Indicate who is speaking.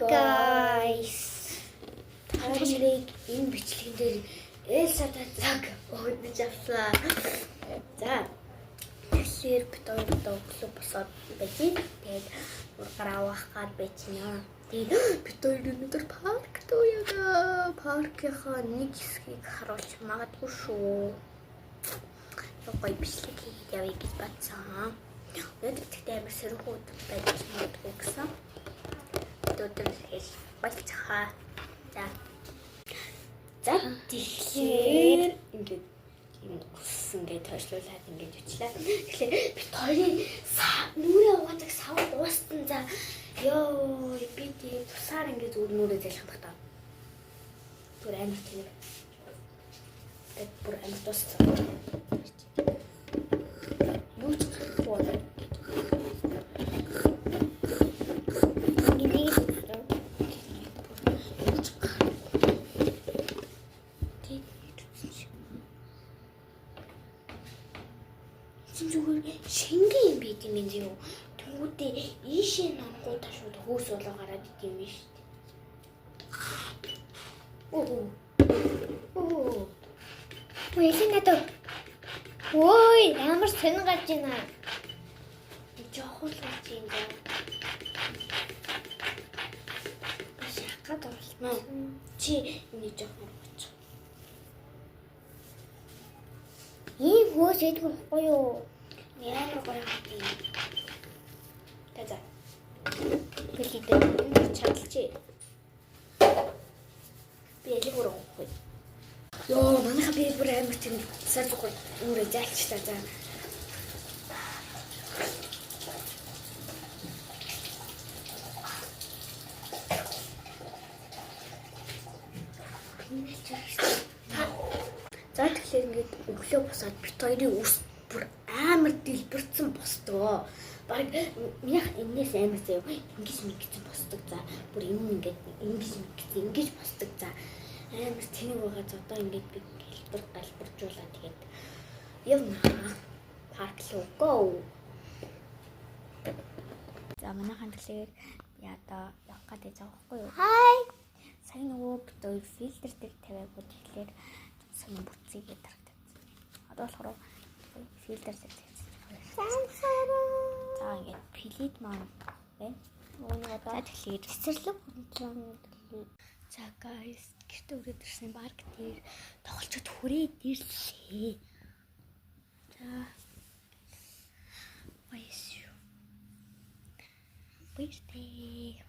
Speaker 1: guys. Тарыг энэ бичлэгэн дээр Элса татаг өгдөж авлаа. За. Тэгэхээр бид хоёроо өглөө босоод байж. Тэгээд ургаар авах гад байцгаа. Тэгээд бид хоёр өнөөдөр паркт уяага. Паркийнхаа нэг хэсгийг харуулж магадгүй шүү. Гоё бичлэг хийгээд явъя гэж бодсон. Өнөөдөр тэгтээ амар сэрхүү байж магадгүй гэсэн. Өдөр хэл болцохоо. За тэгэхээр ингээд юм ингээд тоошлуулаад ингээд өчлээ. Тэгэхээр бид хоёрын нүрээ угаадаг сав уустан за ёо би тийм тусаар ингээд зүгээр нүрээ залхах байх таа. Түр амар тийм. Тэд бүр амар тусцаа. Юу ч хөөе. Шингэн юм бид юм энэ юу. Тэнгүүдээ ийшээ нангуудаа шууд хөөс болоо гараад идэм юм шүү дээ. Яа ой, ямар сонин гарч байна. Жохон л гарч юм даа. Шахаад орлоо. Чи энэ жохон гоч. Ийм хөөс идэх байхгүй юу? Яа гоё юм. Тэзэ. Гэлээ чадчих. Би ялиг өрөхгүй. Йоо, манайха би бүр амар тийм сар зүгээр нүрээ зайлч та за. За тэгэхээр ингээд өглөө босоод бит хоёрын үс бүр амар дэлбэрсэн босдгоо. Бараг минийх энэс амар заяа. Ингиж мэгцэн босдог за. Бүр энэ ингээд ингэж босдог за. Амар тэнэг байгаа за одоо ингээд би галбаржуулаад тэгээд явна. Парк руу go. За манайхан тэгэхээр би одоо явах гэдэг заахгүй юу? Хай. Сайн нөгөө бид хоёр фильтр дээр тавиагууд тэгэхээр сонин бүтцийгээ тарагдав. Одоо болохоор фильтр дээр тавьчихсан. За ингээд плит маань байна. Өнөө одоо тэгэхээр цэцэрлэг хөндлөн. За guys, гэртээ өрөөд ирсэн парк дээр тоглолцоод хүрээд ирлээ. За. Баяс. Баястэй.